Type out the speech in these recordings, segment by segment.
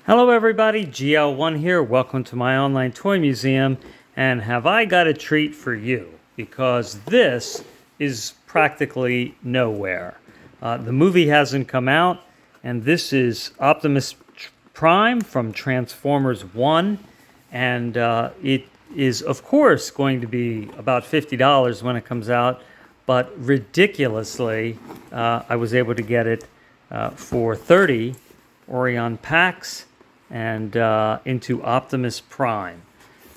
Hello everybody, GL1 here. Welcome to my online toy museum. And have I got a treat for you? Because this is practically nowhere. The movie hasn't come out, and this is Optimus Prime from Transformers 1. And it is, of course, going to be about $50 when it comes out. But ridiculously, I was able to get it for 30 Orion packs and into Optimus Prime.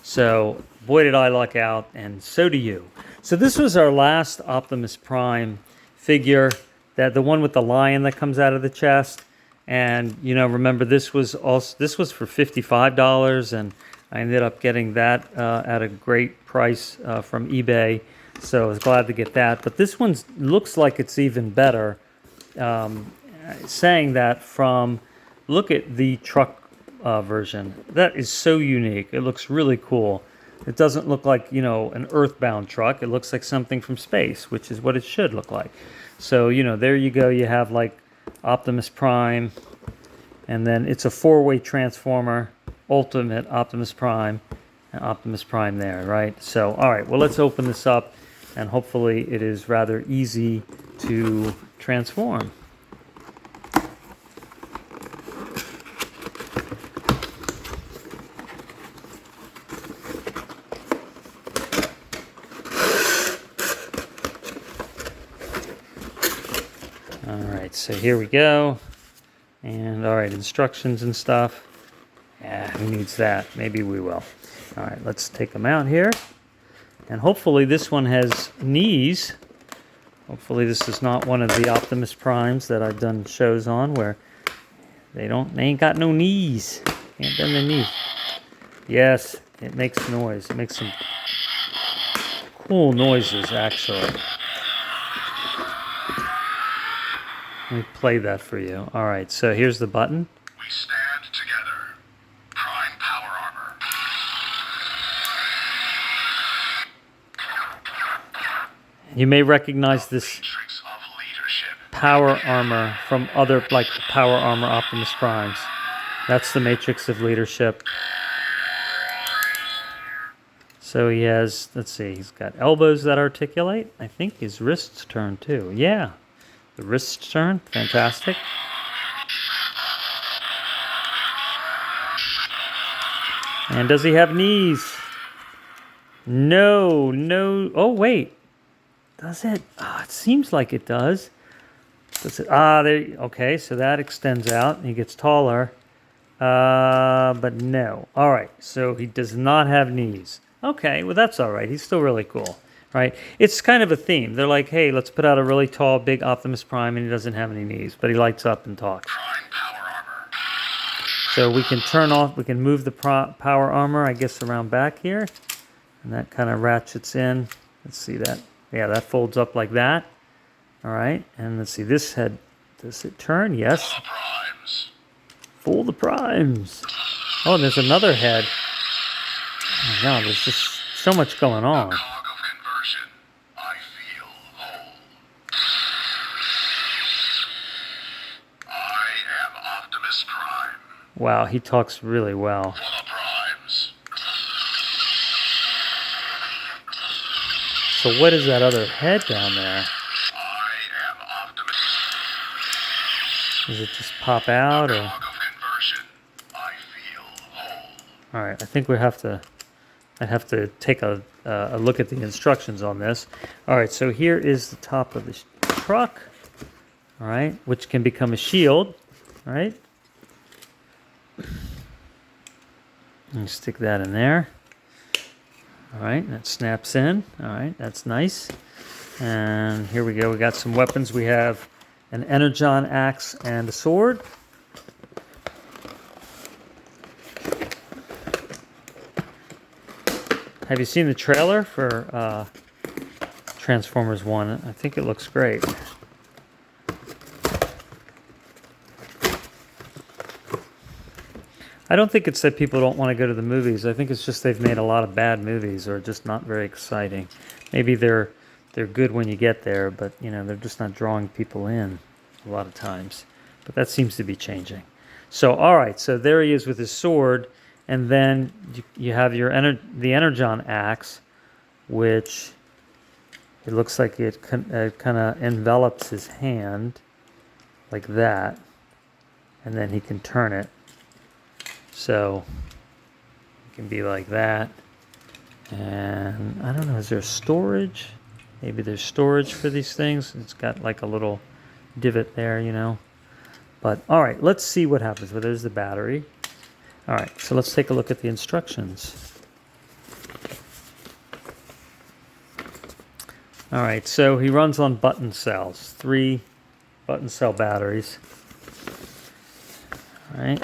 So boy did I luck out, and so do you. So this was our last Optimus Prime figure, that the one with the lion that comes out of the chest. And remember, this was for $55, and I ended up getting that at a great price from eBay. So I was glad to get that. But this one looks like it's even better. Saying that from, look at the truck version. That is so unique. It looks really cool. It doesn't look like, an earthbound truck. It looks like something from space, which is what it should look like. So, there you go. You have like Optimus Prime, and then it's a four-way transformer, Ultimate Optimus Prime, and Optimus Prime there, right? So, all right, well, let's open this up, and hopefully it is rather easy to transform. Alright, so here we go. And alright, instructions and stuff. Yeah, who needs that? Maybe we will. Alright, let's take them out here. And hopefully this one has knees. Hopefully this is not one of the Optimus Primes that I've done shows on where they ain't got no knees. Can't bend the knees. Yes, it makes noise. It makes some cool noises, actually. Let me play that for you. All right, so here's the button. We stand together. Prime power armor. You may recognize this power armor from other, like power armor Optimus Primes. That's the Matrix of Leadership. So he has, let's see, he's got elbows that articulate. I think his wrists turn too. Yeah. The wrists turn, fantastic. And does he have knees? No. Oh, wait. Does it? Oh, it seems like it does. Does it? There. Okay, so that extends out. He gets taller. But no. All right, so he does not have knees. Okay, well, that's all right. He's still really cool. Right? It's kind of a theme. They're like, hey, let's put out a really tall, big Optimus Prime, and he doesn't have any knees, but he lights up and talks. Prime power armor. So we can we can move the power armor, I guess, around back here, and that kind of ratchets in. Let's see that. Yeah, that folds up like that. All right, and let's see, this head, does it turn? Yes. Full primes. Full the primes. Oh, and there's another head. Oh my God, there's just so much going on. Wow, he talks really well. So what is that other head down there? Does it just pop out, or? All right, I think I have to take a look at the instructions on this. All right, so here is the top of the truck. All right, which can become a shield. All right. And stick that in there. All right, that snaps in. All right, that's nice. And here we go. We got some weapons. We have an Energon axe and a sword. Have you seen the trailer for Transformers 1? I think it looks great. I don't think it's that people don't want to go to the movies. I think it's just they've made a lot of bad movies or just not very exciting. Maybe they're good when you get there, but they're just not drawing people in a lot of times. But that seems to be changing. So, all right, so there he is with his sword, and then you have the Energon axe, which it looks like it kind of envelops his hand like that, and then he can turn it. So it can be like that. And I don't know, is there storage? Maybe there's storage for these things. It's got like a little divot there, you know. But all right, let's see what happens. Well, there's the battery. All right, so let's take a look at the instructions. All right, so he runs on button cells, 3 button cell batteries. All right.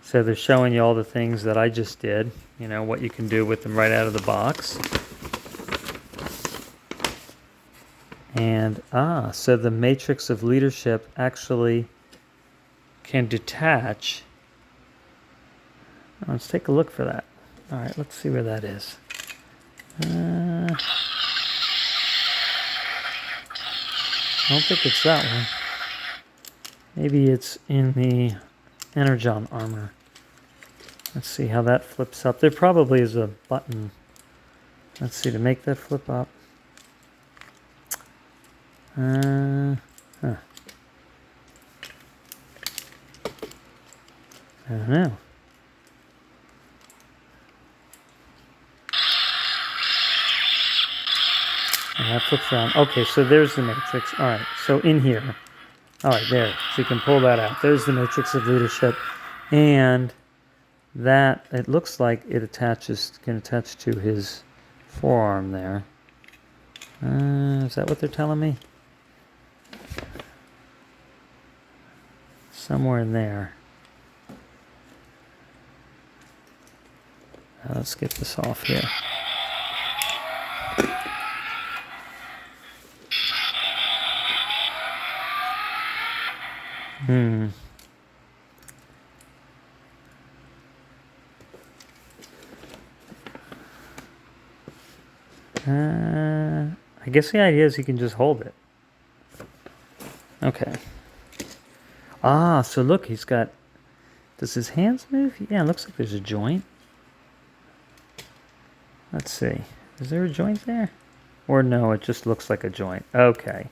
So they're showing you all the things that I just did, you know, what you can do with them right out of the box. And, so the matrix of leadership actually can detach. Let's take a look for that. All right, let's see where that is. I don't think it's that one. Maybe it's in the Energon armor. Let's see how that flips up. There probably is a button. Let's see, to make that flip up. I don't know. And that flips around. Okay, so there's the matrix. All right, so in here. All right, there. So you can pull that out. There's the matrix of leadership. And that, it looks like it can attach to his forearm there. Is that what they're telling me? Somewhere in there. Let's get this off here. I guess the idea is he can just hold it. Okay. So look, he's got... Does his hands move? Yeah, it looks like there's a joint. Let's see. Is there a joint there? Or no, it just looks like a joint. Okay.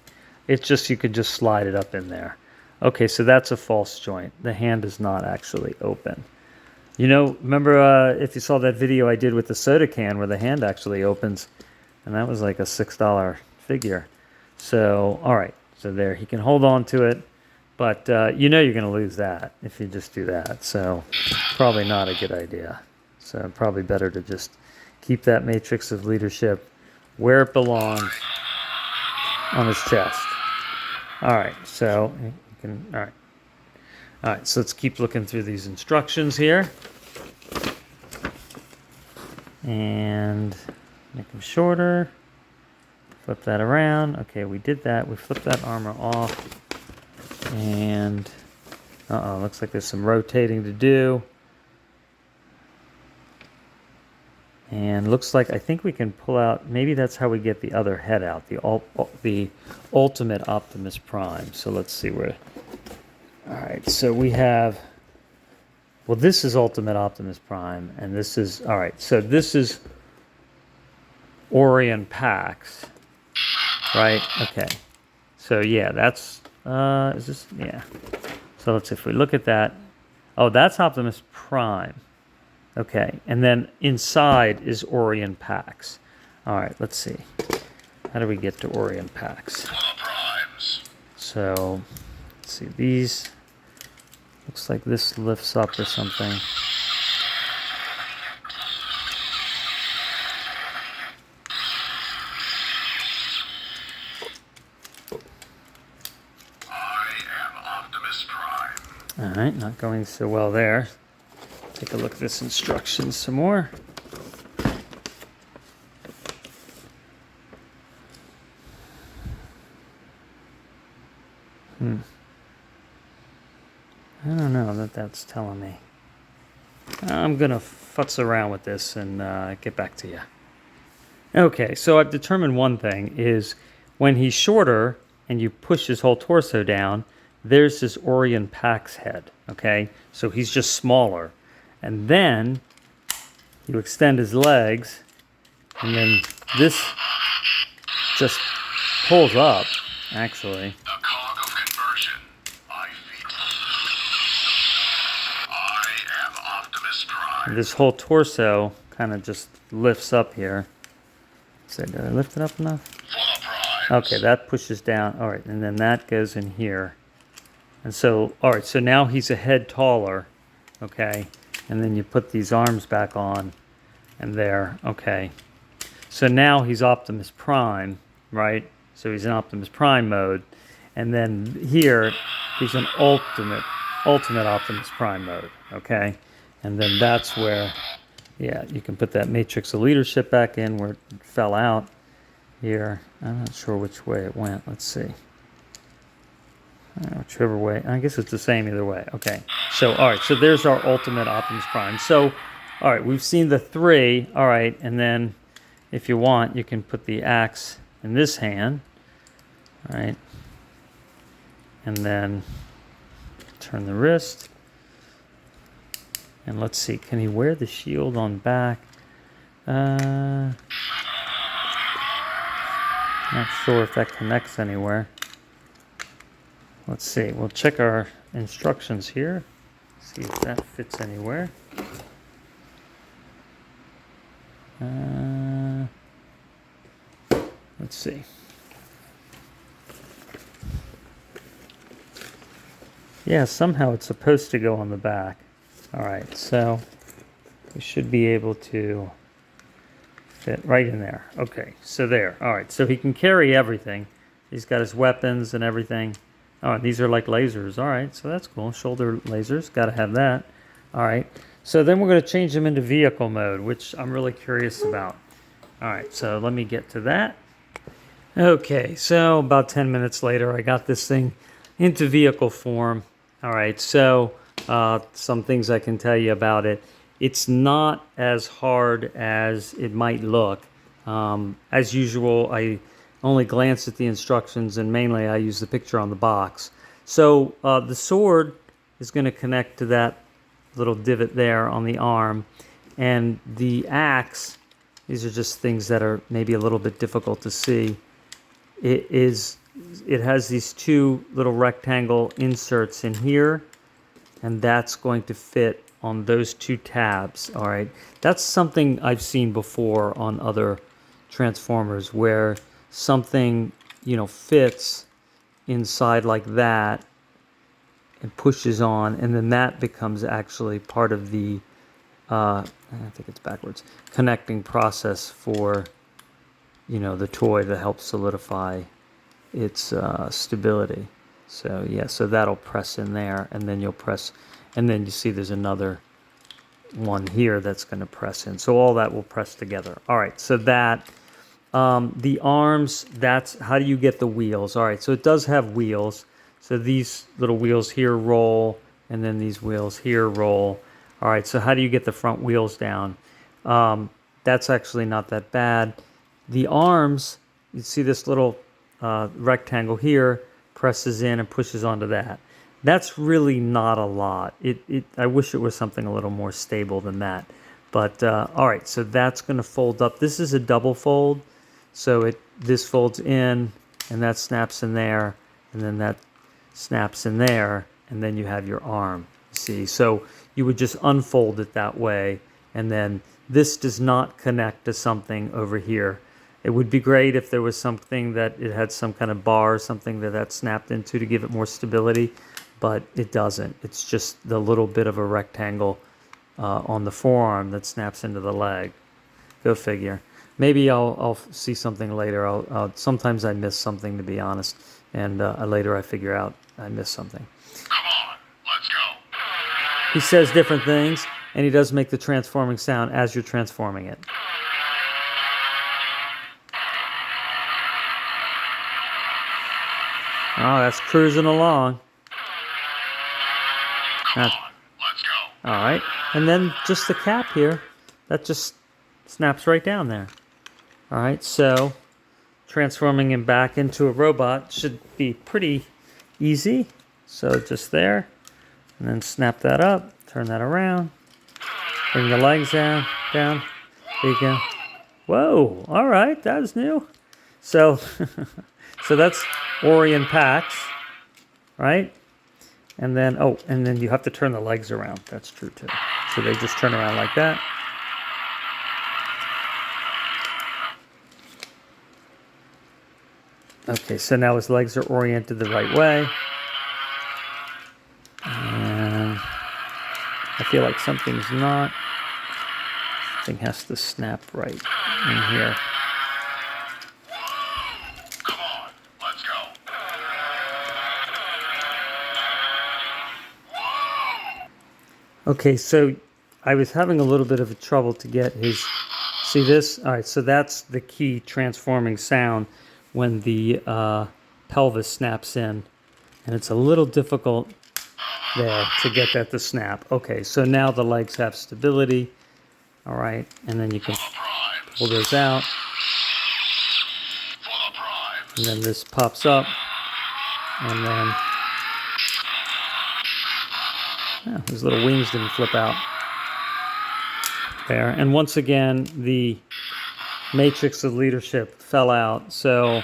It's just, you could just slide it up in there. Okay, so that's a false joint. The hand is not actually open. You know, remember if you saw that video I did with the soda can where the hand actually opens, and that was like a $6 figure. So, all right, so there, he can hold on to it, but you know you're going to lose that if you just do that. So, probably not a good idea. So, probably better to just keep that matrix of leadership where it belongs, on his chest. All right, so you can, all right, so let's keep looking through these instructions here. And make them shorter. Flip that around. Okay, we did that. We flipped that armor off. And, looks like there's some rotating to do. And looks like, I think we can pull out, maybe that's how we get the other head out, the Ultimate Optimus Prime. So let's see where, all right, so we have, well, this is Ultimate Optimus Prime, and this is, all right, so this is Orion Pax, right? Okay, so yeah, that's, is this, yeah. So let's, if we look at that, oh, that's Optimus Prime. Okay, and then inside is Orion Pax. All right, let's see. How do we get to Orion Pax? So, let's see, these, looks like this lifts up or something. I am Optimus Prime. All right, not going so well there. Take a look at this instructions some more. I don't know that that's telling me. I'm going to futz around with this and get back to you. Okay, so I've determined one thing is when he's shorter and you push his whole torso down, there's this Orion Pax head, okay? So he's just smaller. And then you extend his legs, and then this just pulls up, actually. The cog of conversion. My feet. I am Optimus Prime. And this whole torso kind of just lifts up here. So did I lift it up enough? For the Primes. Okay, that pushes down. All right, and then that goes in here. And so, all right, so now he's a head taller, okay? And then you put these arms back on, and there, okay. So now he's Optimus Prime, right? So he's in Optimus Prime mode. And then here, he's an ultimate Optimus Prime mode, okay? And then that's where, yeah, you can put that matrix of leadership back in where it fell out here. I'm not sure which way it went. Let's see. Whichever way. I guess it's the same either way. Okay. So, all right. So there's our ultimate Optimus Prime. So, all right. We've seen the three. All right. And then if you want, you can put the axe in this hand. All right. And then turn the wrist. And let's see. Can he wear the shield on back? Not sure if that connects anywhere. Let's see. We'll check our instructions here. See if that fits anywhere. Let's see. Yeah, somehow it's supposed to go on the back. All right, so we should be able to fit right in there. Okay, so there. All right, so he can carry everything. He's got his weapons and everything. Oh, these are like lasers. All right, so that's cool. Shoulder lasers, got to have that. All right, so then we're going to change them into vehicle mode, which I'm really curious about. All right, so let me get to that. Okay, so about 10 minutes later, I got this thing into vehicle form. All right, so some things I can tell you about it. It's not as hard as it might look. As usual, I only glance at the instructions, and mainly I use the picture on the box. So the sword is going to connect to that little divot there on the arm, and the axe, these are just things that are maybe a little bit difficult to see. It has these two little rectangle inserts in here, and that's going to fit on those two tabs. All right, that's something I've seen before on other Transformers where something, you know, fits inside like that and pushes on, and then that becomes actually part of the I think it's backwards, connecting process for, you know, the toy to help solidify its stability. So yeah, so that'll press in there, and then you'll press, and then you see there's another one here that's going to press in. So all that will press together. All right, so that the arms, that's how do you get the wheels. All right, so it does have wheels. So these little wheels here roll, and then these wheels here roll. All right, so how do you get the front wheels down? That's actually not that bad. The arms, you see this little rectangle here, presses in and pushes onto that. That's really not a lot. I wish it was something a little more stable than that. But all right, so that's going to fold up. This is a double fold, so this folds in, and that snaps in there, and then that snaps in there, and then you have your arm. See, so you would just unfold it that way, and then this does not connect to something over here. It would be great if there was something that it had some kind of bar or something that snapped into to give it more stability, but it doesn't. It's just the little bit of a rectangle on the forearm that snaps into the leg. Go figure. Maybe I'll see something later. Sometimes I miss something, to be honest, and later I figure out I missed something. Come on, let's go. He says different things, and he does make the transforming sound as you're transforming it. Oh, that's cruising along. Come on, let's go. All right, and then just the cap here, that just snaps right down there. All right, so transforming him back into a robot should be pretty easy. So just there, and then snap that up, turn that around, bring the legs down. There you go. Whoa, all right, that is new. So, so that's Orion Pax, right? And then, oh, and then you have to turn the legs around. That's true too. So they just turn around like that. Okay, so now his legs are oriented the right way. And I feel like something's not. Something has to snap right in here. Come on, let's go. Okay, so I was having a little bit of a trouble to get his, see this? All right, so that's the key transforming sound when the pelvis snaps in. And it's a little difficult there to get that to snap. Okay, so now the legs have stability. All right, and then you can pull those out. And then this pops up. And then his little wings didn't flip out there. And once again, the matrix of leadership fell out. So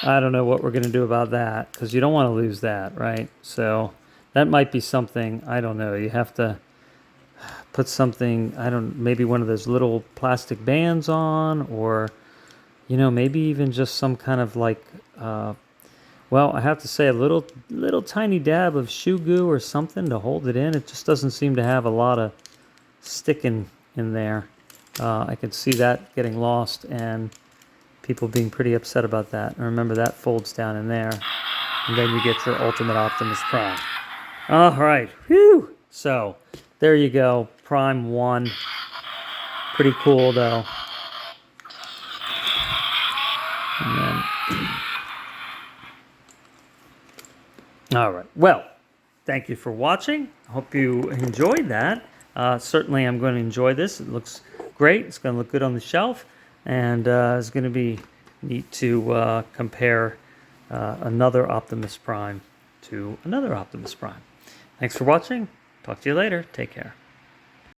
I don't know what we're going to do about that, because you don't want to lose that, right? So that might be something, I don't know. You have to put something, maybe one of those little plastic bands on, or, maybe even just some kind of like, well, I have to say a little tiny dab of shoe goo or something to hold it in. It just doesn't seem to have a lot of sticking in there. I can see that getting lost and people being pretty upset about that. And remember, that folds down in there. And then you get your Ultimate Optimus Prime. All right. Whew. So there you go. Prime 1. Pretty cool, though. And then... All right. Well, thank you for watching. Hope you enjoyed that. Certainly, I'm going to enjoy this. It looks great. It's going to look good on the shelf. And it's going to be neat to compare another Optimus Prime to another Optimus Prime. Thanks for watching. Talk to you later. Take care.